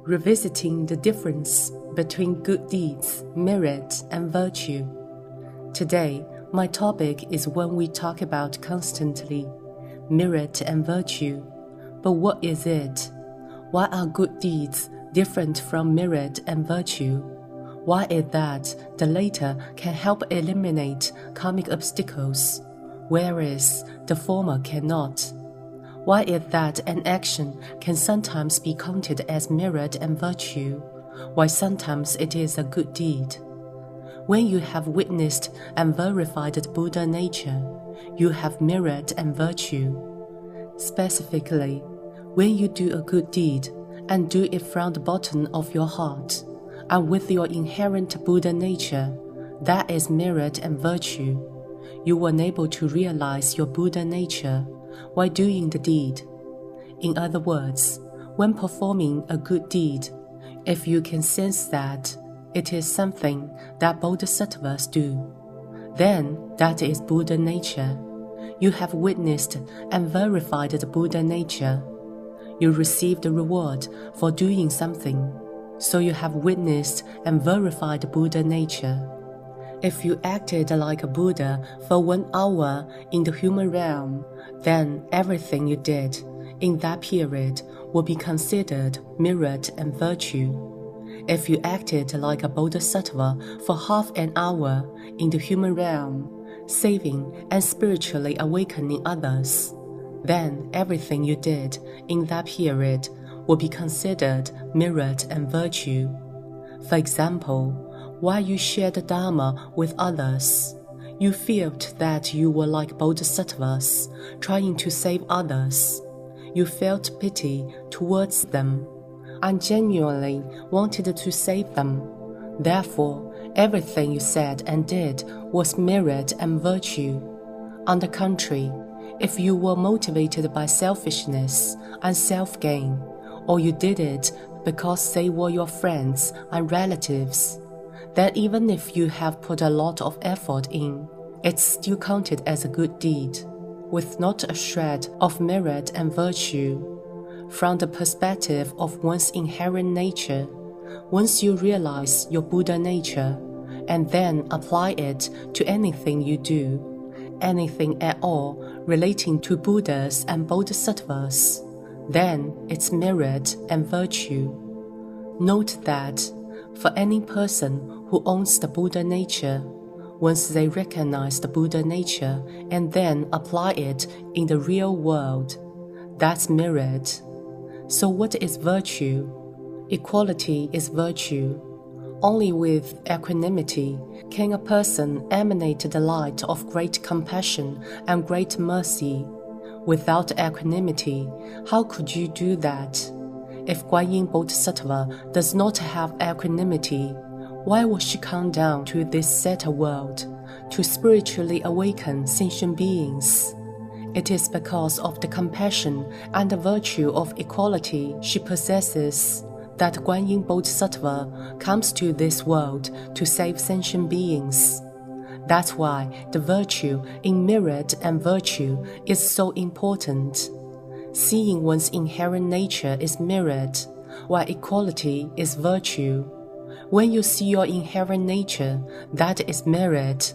revisiting the difference between good deeds, merit, and virtue. Today, my topic is one we talk about constantly, merit and virtue. But what is it? Why are good deeds different from merit and virtue? Why is that the latter can help eliminate karmic obstacles, whereas the former cannot? Why is that an action can sometimes be counted as merit and virtue, while sometimes it is a good deed? When you have witnessed and verified the Buddha nature, you have merit and virtue. Specifically, when you do a good deed and do it from the bottom of your heart, and with your inherent Buddha nature, that is merit and virtue. You were able to realize your Buddha nature while doing the deed. In other words, when performing a good deed, if you can sense that it is something that Bodhisattvas do, then that is Buddha nature. You have witnessed and verified the Buddha nature. You receive the reward for doing something, so you have witnessed and verified the Buddha nature. If you acted like a Buddha for 1 hour in the human realm, then everything you did in that period will be considered merit and virtue. If you acted like a Bodhisattva for half an hour in the human realm, saving and spiritually awakening others, then everything you did in that period will be considered merit and virtue. For example, while you shared the Dharma with others, you felt that you were like Bodhisattvas trying to save others. You felt pity towards them and genuinely wanted to save them. Therefore, everything you said and did was merit and virtue. On the contrary, if you were motivated by selfishness and self-gain, or you did it because they were your friends and relatives, then even if you have put a lot of effort in, it's still counted as a good deed, with not a shred of merit and virtue. From the perspective of one's inherent nature, once you realize your Buddha nature, and then apply it to anything you do, anything at all relating to Buddhas and Bodhisattvas, then it's merit and virtue. Note that for any person who owns the Buddha nature, once they recognize the Buddha nature and then apply it in the real world, that's merit. So what is virtue? Equality is virtue. Only with equanimity can a person emanate the light of great compassion and great mercy. Without equanimity, how could you do that? If Guanyinpusa does not have equanimity, why would she come down to this Citta world to spiritually awaken sentient beings? It is because of the compassion and the virtue of equality she possesses that Guanyinpusa comes to this world to save sentient beings. That's why the virtue in merit and virtue is so important. Seeing one's inherent nature is merit, while equality is virtue. When you see your inherent nature, that is merit.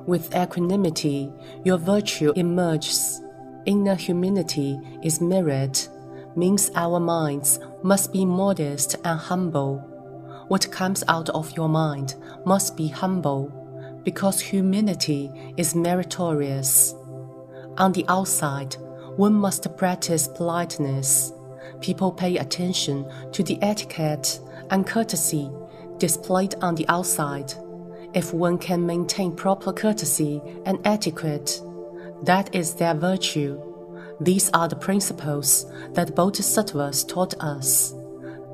With equanimity, your virtue emerges. Inner humility is merit, means our minds must be modest and humble. What comes out of your mind must be humble, because humility is meritorious. On the outside, one must practice politeness. People pay attention to the etiquette and courtesy displayed on the outside. If one can maintain proper courtesy and etiquette, that is their virtue. These are the principles that Bodhisattvas taught us.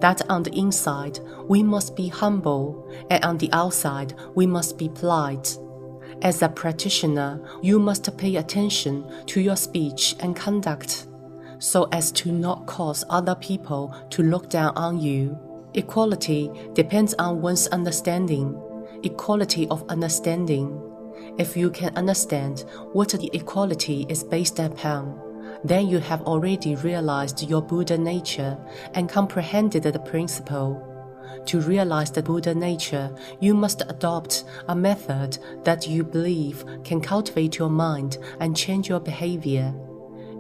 That on the inside, we must be humble, and on the outside, we must be polite. As a practitioner, you must pay attention to your speech and conduct, so as to not cause other people to look down on you. Equality depends on one's understanding, equality of understanding. If you can understand what the equality is based upon, then you have already realized your Buddha nature and comprehended the principle. To realize the Buddha nature, you must adopt a method that you believe can cultivate your mind and change your behavior.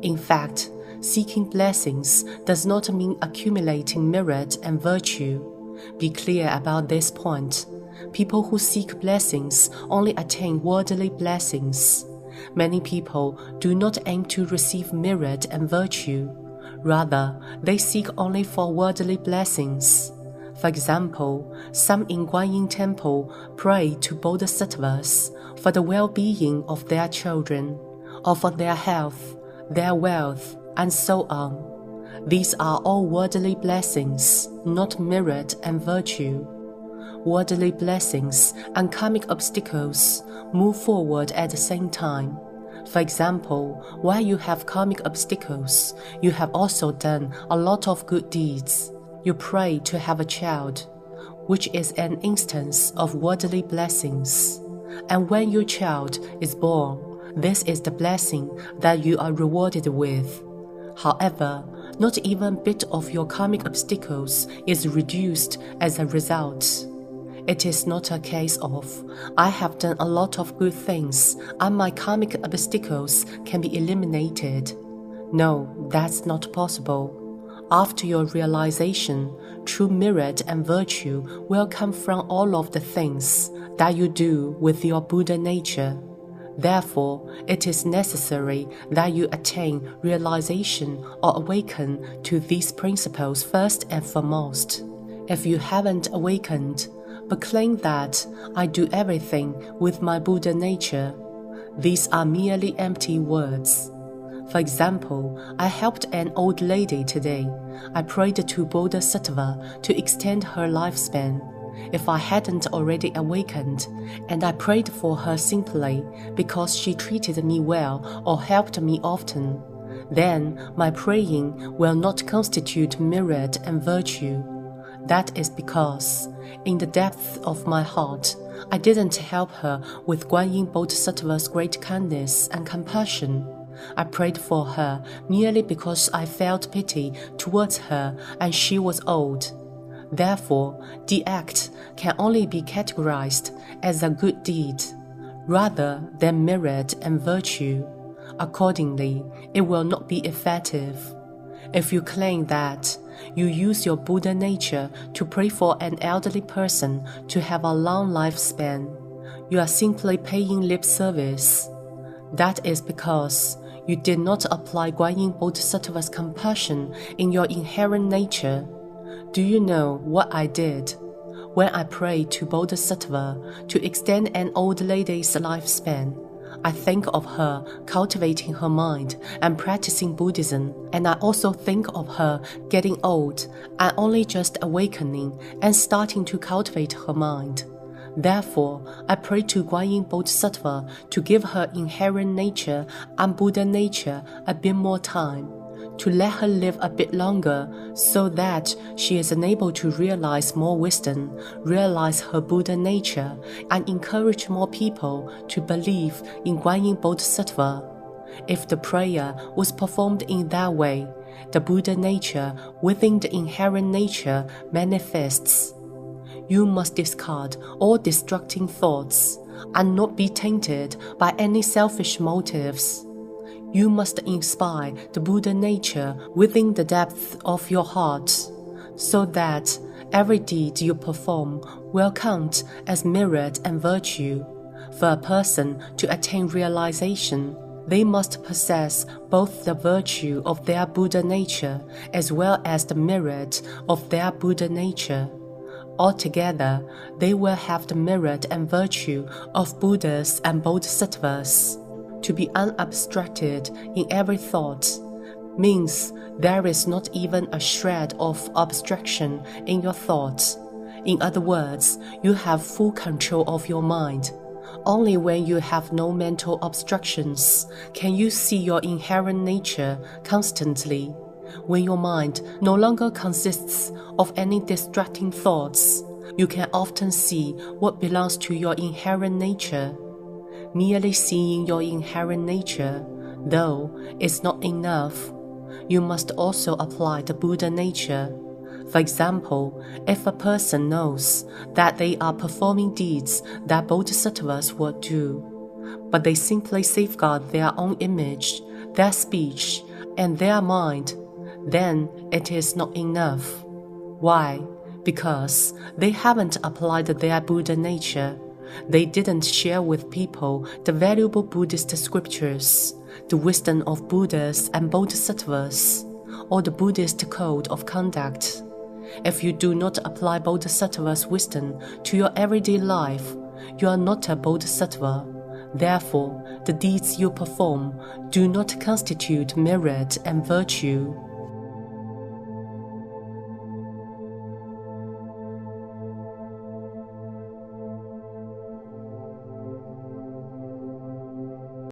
In fact, seeking blessings does not mean accumulating merit and virtue. Be clear about this point. People who seek blessings only attain worldly blessings. Many people do not aim to receive merit and virtue. Rather, they seek only for worldly blessings. For example, some in Guanyin Temple pray to Bodhisattvas for the well-being of their children, or for their health, their wealth, and so on. These are all worldly blessings, not merit and virtue. Worldly blessings and karmic obstacles move forward at the same time. For example, while you have karmic obstacles, you have also done a lot of good deeds. You pray to have a child, which is an instance of worldly blessings. And when your child is born, this is the blessing that you are rewarded with. However, not even a bit of your karmic obstacles is reduced as a result. It is not a case of, I have done a lot of good things and my karmic obstacles can be eliminated. No, that's not possible. After your realization, true merit and virtue will come from all of the things that you do with your Buddha nature. Therefore, it is necessary that you attain realization or awaken to these principles first and foremost. If you haven't awakened, but claim that I do everything with my Buddha nature, these are merely empty words. For example, I helped an old lady today. I prayed to Bodhisattva to extend her lifespan. If I hadn't already awakened, and I prayed for her simply because she treated me well or helped me often, then my praying will not constitute merit and virtue. That is because, in the depth of my heart, I didn't help her with Guanyin Bodhisattva's great kindness and compassion. I prayed for her merely because I felt pity towards her and she was old. Therefore, the act can only be categorized as a good deed, rather than merit and virtue. Accordingly, it will not be effective. If you claim that you use your Buddha nature to pray for an elderly person to have a long lifespan, you are simply paying lip service. That is because you did not apply Guanyin Bodhisattva's compassion in your inherent nature. Do you know what I did? When I prayed to Bodhisattva to extend an old lady's lifespan, I think of her cultivating her mind and practicing Buddhism, and I also think of her getting old and only just awakening and starting to cultivate her mind. Therefore, I pray to Guanyin Bodhisattva to give her inherent nature and Buddha nature a bit more time, to let her live a bit longer so that she is enabled to realize more wisdom, realize her Buddha nature, and encourage more people to believe in Guanyin Bodhisattva. If the prayer was performed in that way, the Buddha nature within the inherent nature manifests. You must discard all distracting thoughts and not be tainted by any selfish motives. You must inspire the Buddha nature within the depth of your heart, so that every deed you perform will count as merit and virtue. For a person to attain realization, they must possess both the virtue of their Buddha nature as well as the merit of their Buddha nature. Altogether, they will have the merit and virtue of Buddhas and Bodhisattvas. To be unabstracted in every thought means there is not even a shred of abstraction in your thoughts. In other words, you have full control of your mind. Only when you have no mental obstructions can you see your inherent nature constantly. When your mind no longer consists of any distracting thoughts, you can often see what belongs to your inherent nature. Merely seeing your inherent nature, Though it's not enough, you must also apply the Buddha nature. For example, if a person knows that they are performing deeds that Bodhisattvas would do, but they simply safeguard their own image, their speech, and their mind, then it is not enough. Why? Because they haven't applied their Buddha nature. They didn't share with people the valuable Buddhist scriptures, the wisdom of Buddhas and Bodhisattvas, or the Buddhist code of conduct. If you do not apply Bodhisattva's wisdom to your everyday life, you are not a Bodhisattva. Therefore, the deeds you perform do not constitute merit and virtue.